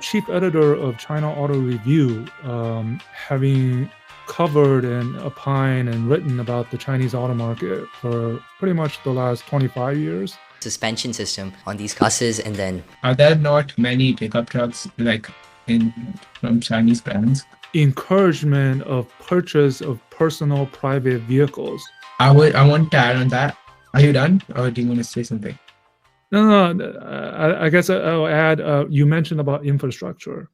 chief editor of China Auto Review, having covered and opined and written about the Chinese auto market for pretty much the last 25 years. Suspension system on these buses, and then Are there not many pickup trucks like in from Chinese brands? Encouragement of purchase of personal private vehicles. I want to add on that. Are you done, or do you want to say something? No, I guess I'll add. You mentioned about infrastructure.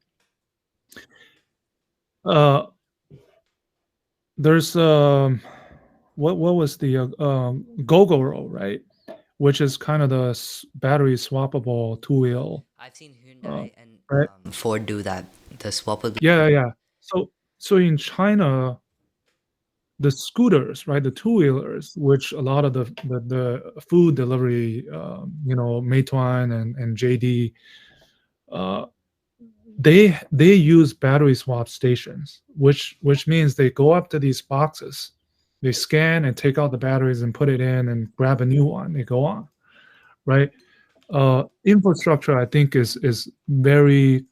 There's what was the Gogoro, right? Which is kind of the battery swappable two wheel. I've seen Hyundai and right? Ford do that. The swappable. Yeah. So in China, the scooters, right, the two wheelers, which a lot of the food delivery, Meituan and JD, they use battery swap stations, which means they go up to these boxes, they scan and take out the batteries and put it in and grab a new one. They go on, right? Infrastructure, I think, is very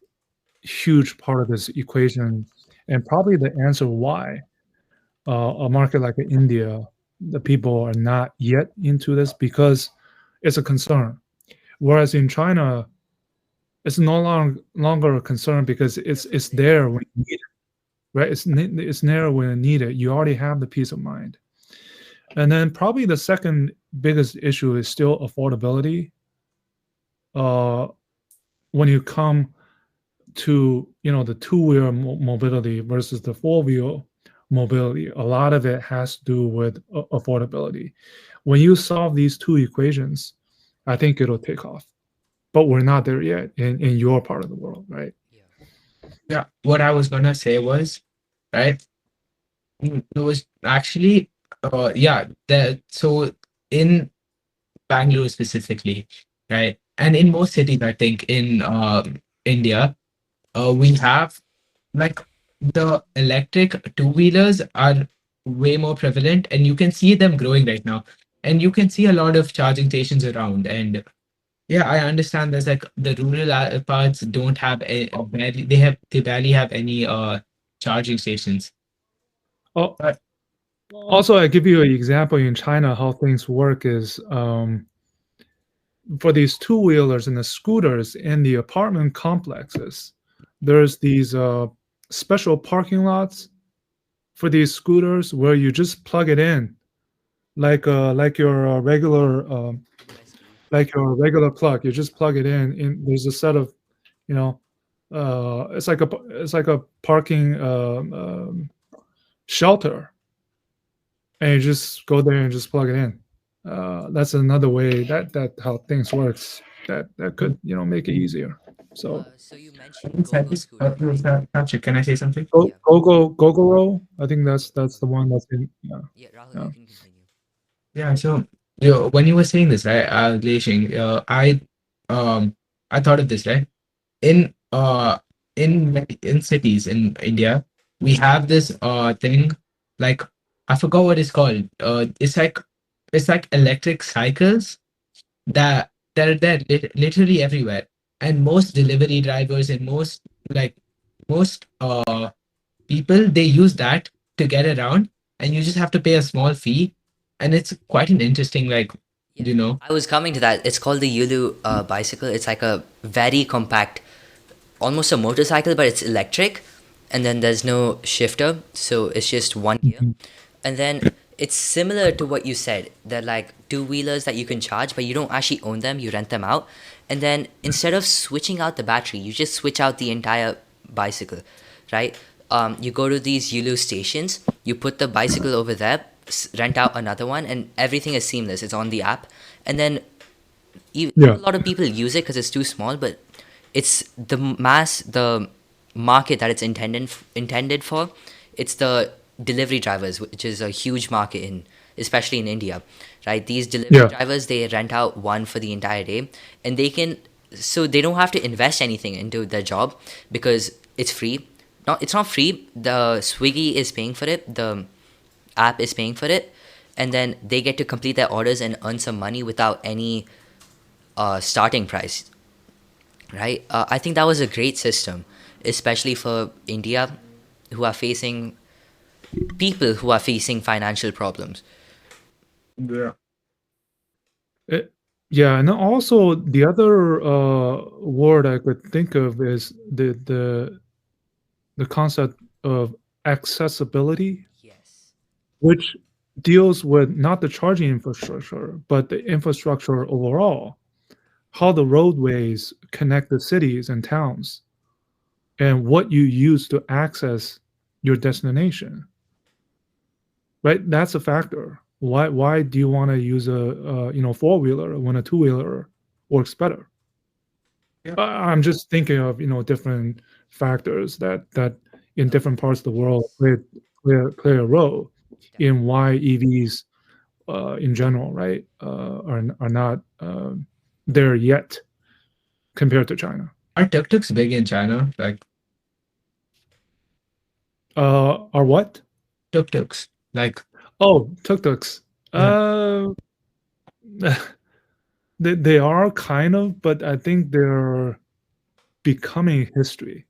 huge part of this equation, and probably the answer why a market like India, the people are not yet into this because it's a concern. Whereas in China, it's no longer a concern because it's there when you need it, right? It's there when you need it. You already have the peace of mind. And then probably the second biggest issue is still affordability. When you come to the two-wheel mobility versus the four-wheel mobility, a lot of it has to do with affordability. When you solve these two equations, I think it'll take off. But we're not there yet in your part of the world, right? Yeah. What I was gonna say was, right, it was actually, so in Bangalore specifically, right, and in most cities, I think in India, we have like the electric two-wheelers are way more prevalent, and you can see them growing right now, and you can see a lot of charging stations around. And yeah, I understand there's like the rural parts don't have they barely have any charging stations. Oh, But also, I give you an example in China how things work is for these two-wheelers and the scooters in the apartment complexes, there's these special parking lots for these scooters where you just plug it in like your regular plug. You just plug it in. There's a set of, it's like a parking shelter, and you just go there and just plug it in. That's another way that how things works. That could make it easier. So So you mentioned go-go scooter. Patrick, can I say something? Gogoro, I think that's the one that's in. Yeah, Rahul, you can continue. Yeah, so when you were saying this, right, Leishing, I thought of this, right? In in cities in India, we have this thing, like, I forgot what it's called. It's like electric cycles that are there literally everywhere, and most delivery drivers and most people, they use that to get around, and you just have to pay a small fee, and it's quite an interesting, like, I was coming to that. It's called the Yulu bicycle. It's like a very compact, almost a motorcycle, but it's electric, and then there's no shifter, so it's just one gear. And then it's similar to what you said. They're like two-wheelers that you can charge, but you don't actually own them. You rent them out, and then instead of switching out the battery, you just switch out the entire bicycle, right? You go to these Yulu stations, you put the bicycle over there, rent out another one, and everything is seamless. It's on the app, and then Yeah. a lot of people use it because it's too small, but it's the market that it's intended for. It's the delivery drivers, which is a huge market especially in India, right? These delivery drivers, they rent out one for the entire day, and so they don't have to invest anything into their job because it's free. It's not free. The Swiggy is paying for it. The app is paying for it, and then they get to complete their orders and earn some money without any starting price. right? I think that was a great system, especially for India, who are facing people who are facing financial problems. Yeah. Yeah, and then also the other word I could think of is the concept of accessibility, Yes. which deals with not the charging infrastructure, but the infrastructure overall, how the roadways connect the cities and towns, and what you use to access your destination. Right, that's a factor. Why do you want to use a four-wheeler when a two-wheeler works better? Yeah. I'm just thinking of different factors that in different parts of the world play a role in why EVs in general, right, are not there yet compared to China. Are tuk-tuks big in China? Like Are what? tuk-tuks. Like Oh, tuk-tuks. yeah. They are kind of, but I think they're becoming history.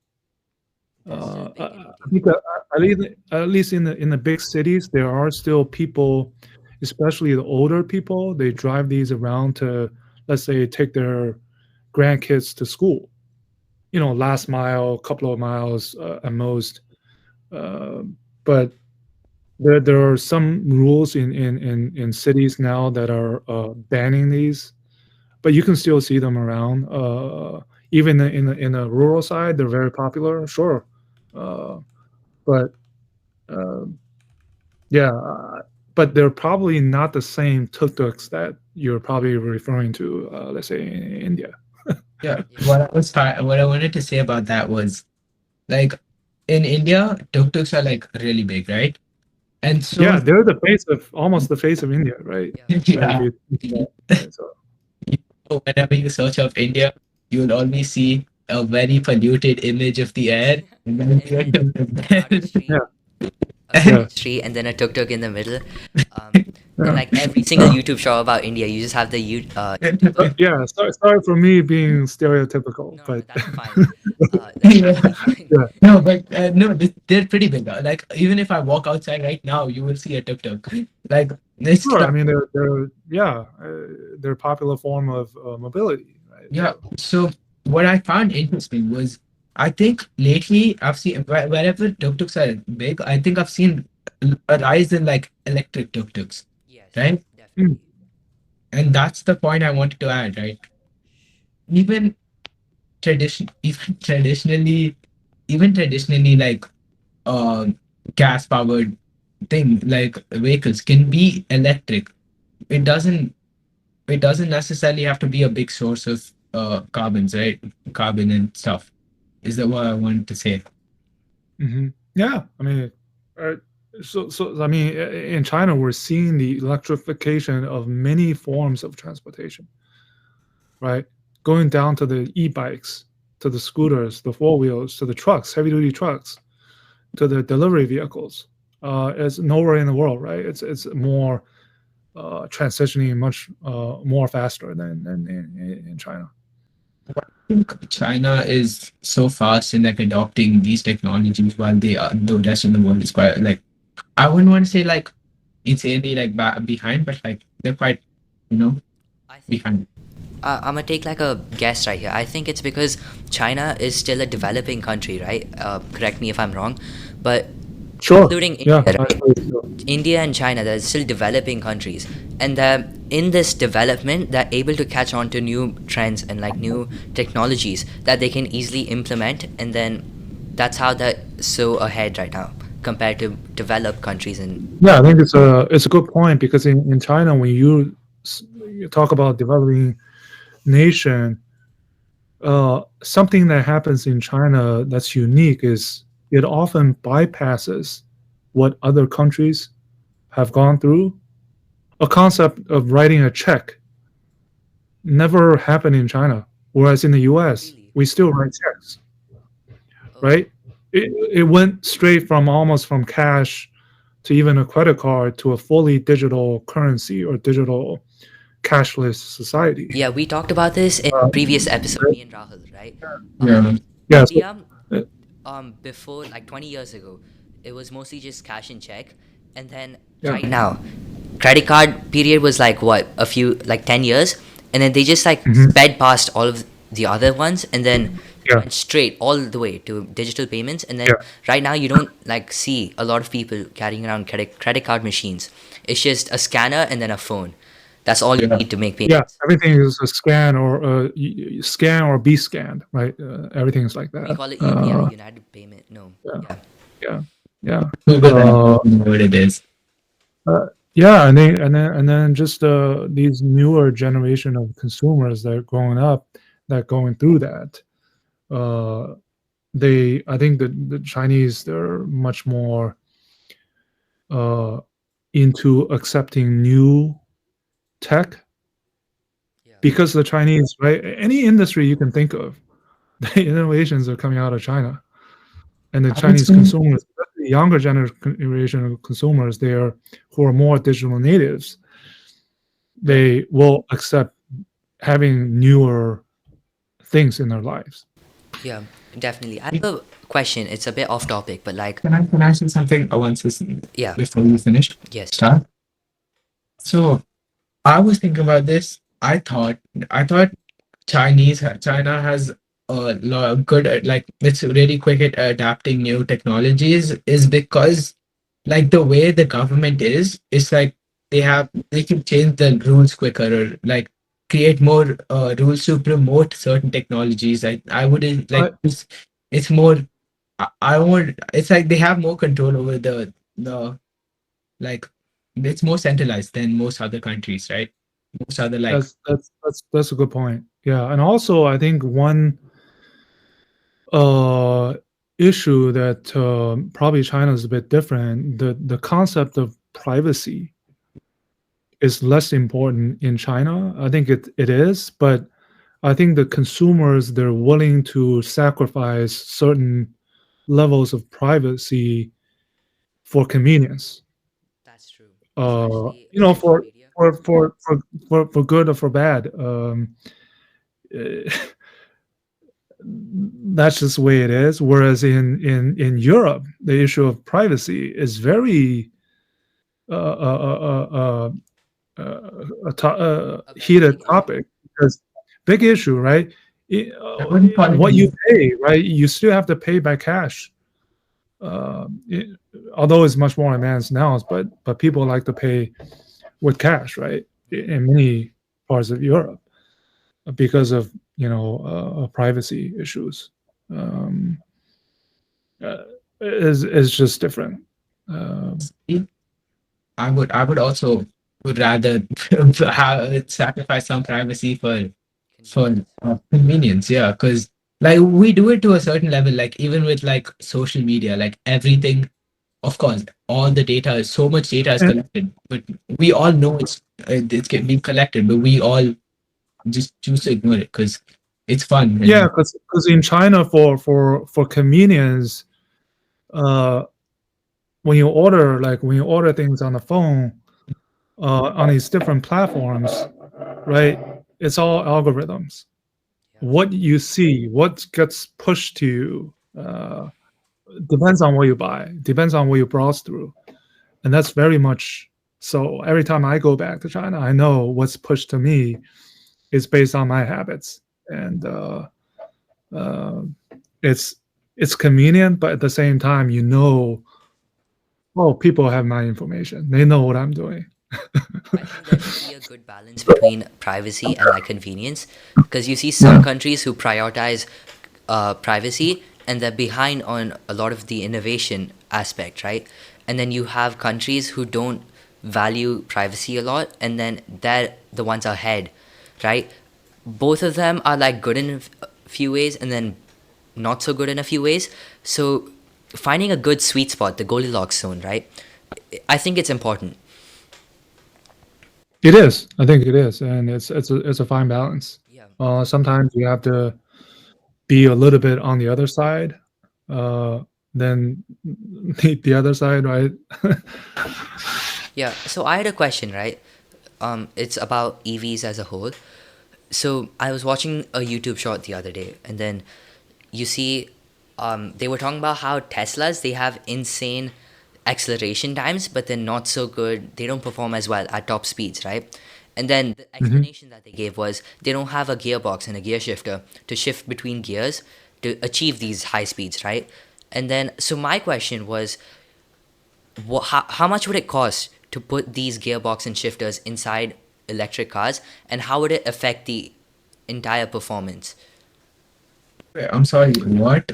They're still big in I India. think at least in the big cities, there are still people, especially the older people. They drive these around to, let's say, take their grandkids to school. Last mile, couple of miles at most. Uh, but there are some rules in cities now that are banning these, but you can still see them around. Even in the rural side, they're very popular. Sure, uh, but uh, yeah, but they're probably not the same tuk-tuks that you're probably referring to. Let's say in India. Yeah. Yeah. What I wanted to say about that was like in India, tuk-tuks are like really big, right? And so Yeah, they're almost the face of India, right? Right. If yeah, you think about it, right? So whenever you search of India, you will always see a very polluted image of the air, and then And you then a crowded yeah, street, a yeah, crowded street, and then a tuk tuk in the middle. Um, in yeah. like every single YouTube show about India, you just have the YouTuber. Yeah, sorry for me being stereotypical, No, no, but that's fine. That's totally fine. yeah, No, but no, they're pretty big. Like even if I walk outside right now, you will see a tuk-tuk. Like this sure. I stuff. mean, they're a popular form of mobility, right? Yeah. So So what I found interesting was I think lately I've seen wherever tuk-tuks are big, I think I've seen a rise in like electric tuk-tuks, Yes, right? mm, definitely. And that's the point I wanted to add, right? Even even traditionally like gas powered thing like vehicles can be electric. It doesn't necessarily have to be a big source of carbons, right? Carbon and stuff. Is that what I wanted to say? yeah, I mean, uh, so I mean, in China, we're seeing the electrification of many forms of transportation, right? Going down to the e-bikes, to the scooters, the four wheels, to the trucks, heavy duty trucks, to the delivery vehicles. It's nowhere in the world, right? It's more transitioning much more faster than in China. I think China is so fast in like adopting these technologies while the rest of the world is quite like I wouldn't want to say like insanely like behind, but like they're quite you know I think behind. I'm gonna take like a guess right here. I think it's because China is still a developing country, right? Correct me if I'm wrong, but Sure. including Yeah, India, I right? believe so. India and China, they're still developing countries, and in this development, they're able to catch on to new trends and like new technologies that they can easily implement, and then that's how they're so ahead right now compared to developed countries. And Yeah, I think it's a good point because in China, when you talk about developing nation, something that happens in China that's unique is it often bypasses what other countries have gone through. A concept of writing a check never happened in China, whereas in the U.S. really, we still write checks, oh, right? It went straight from almost from cash to even a credit card to a fully digital currency or digital cashless society. yeah, we talked about this in Uh, previous episode, me and Rahul, right? right? Yeah. Yeah. So, India, uh, before like 20 years ago, it was mostly just cash and check, and then yeah. right now, credit card period was like what, a few, like 10 years, and then they just like Mhm. sped past all of the other ones, and then Yeah. went straight all the way to digital payments. And then Yeah. right now you don't like see a lot of people carrying around credit card machines. It's just a scanner and then a phone. That's all you Yeah. need to make Yeah. payments. Everything is a scan or scan or be scanned, right? Everything is like We that. call it UPI, United Payment. No, Yeah. yeah, Yeah. Yeah. Google that. Uh, You know what it is. yeah, and then just these newer generation of consumers that are growing up, that going through that. Uh, I think the Chinese, they're much more uh, into accepting new tech, yeah. because the Chinese, right? Any industry you can think of, the innovations are coming out of China, and the I would Chinese say, consumers, the younger generation of consumers, who are more digital natives, yeah. they will accept having newer things in their lives. Yeah, definitely. I have a question. It's a bit off topic, but like, Can I say something once yeah, before you finish? yes, Start. So I was thinking about this. I thought China has a lot of good like it's really quick at adapting new technologies is because like the way the government is, it's like they can change the rules quicker or like create more rules to promote certain technologies. I wouldn't like But it's more I would it's like they have more control over the like it's more centralized than most other countries, right? Most other like that's a good point. Yeah, and also I think one uh, issue that probably China is a bit different. The concept of privacy is less important in China. I think it is, but I think the consumers, they're willing to sacrifice certain levels of privacy for convenience. that's true. Especially You know, social media. for good or for bad. Eh, that's just the way it is. Whereas in Europe, the issue of privacy is very uh, uh, uh, uh, A very heated big issue. topic, because big issue, right? I wouldn't call it What you a pay, right? You still have to pay by cash. It, although it's much more advanced now, but people like to pay with cash, right? Hmm. In many parts of Europe, because of privacy issues. Um, uh, is just different. Um, I would also would rather sacrifice some privacy for Convenience. convenience, yeah, because like we do it to a certain level, like even with like social media, like everything, of course, all the data is so much data is and collected, but we all know it's being collected, but we all just choose to ignore it because it's fun yeah, and because in China, for convenience, uh, when you order things on the phone, on these different platforms, right? It's all algorithms. Yeah, What you see, what gets pushed to you, depends on what you buy, depends on what you browse through, and that's very much so. Every time I go back to China, I know what's pushed to me is based on my habits, and uh, it's it's convenient, but at the same time, oh, people have my information. They know what I'm doing. I think there should be a good balance between privacy and like convenience, because you see some Yeah. countries who prioritize privacy and they're behind on a lot of the innovation aspect, right? And then you have countries who don't value privacy a lot, and then they're the ones ahead, right? Both of them are like good in a few ways and then not so good in a few ways. So finding a good sweet spot, the Goldilocks zone, right? I think it's important. It is. I think it is, and it's a fine balance. Yeah. Sometimes you have to be a little bit on the other side, than the other side, right? Yeah, so I had a question, right? It's about EVs as a whole. So I was watching a YouTube short the other day, and then you see, they were talking about how Teslas, they have insane acceleration times, but they're not so good. They don't perform as well at top speeds, right? And then the Mhm. explanation that they gave was they don't have a gearbox and a gear shifter to shift between gears to achieve these high speeds, right? And then, so my question was, how much would it cost to put these gearbox and shifters inside electric cars, and how would it affect the entire performance? Wait, I'm sorry, what?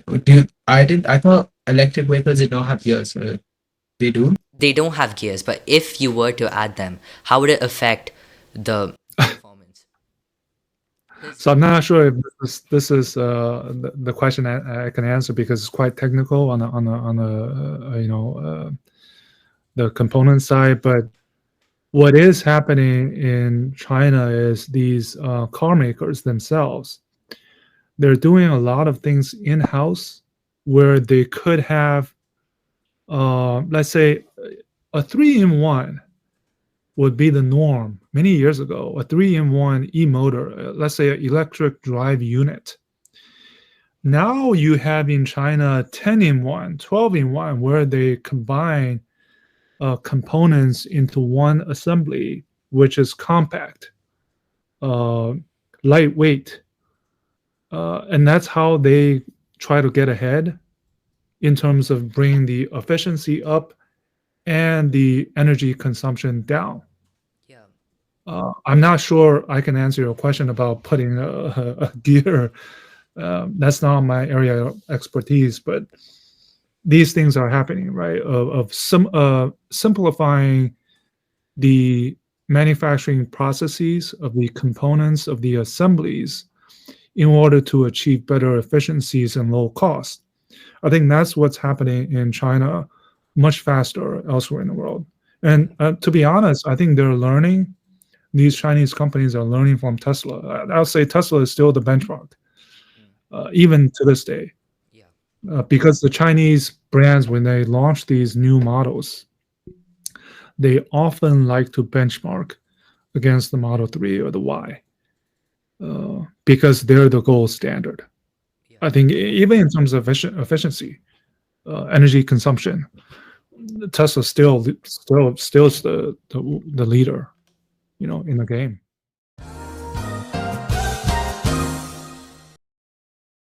I thought electric vehicles did not have gears. They do? They don't have gears, but if you were to add them, how would it affect the performance? 'Cause- So I'm not sure if this is the question I can answer because it's quite technical on the component side. But what is happening in China is these car makers themselves, they're doing a lot of things in-house where they could have, let's say, a 3-in-1 would be the norm many years ago. A 3-in-1 e-motor, let's say an electric drive unit. Now you have in China 10-in-1, 12-in-1, where they combine components into one assembly, which is compact, uh, lightweight, and that's how they try to get ahead in terms of bringing the efficiency up and the energy consumption down. yeah. I'm not sure I can answer your question about putting a gear. That's not my area of expertise, but these things are happening, right? Of some simplifying the manufacturing processes of the components of the assemblies in order to achieve better efficiencies and low cost. I think that's what's happening in China much faster elsewhere in the world. And to be honest, I think they're learning. These Chinese companies are learning from Tesla. I'll say Tesla is still the benchmark, even to this day, Yeah. because the Chinese brands, when they launch these new models, they often like to benchmark against the Model 3 or the Y, because they're the gold standard. Yeah. I think even in terms of efficiency, energy consumption, Tesla still is the leader, in the game.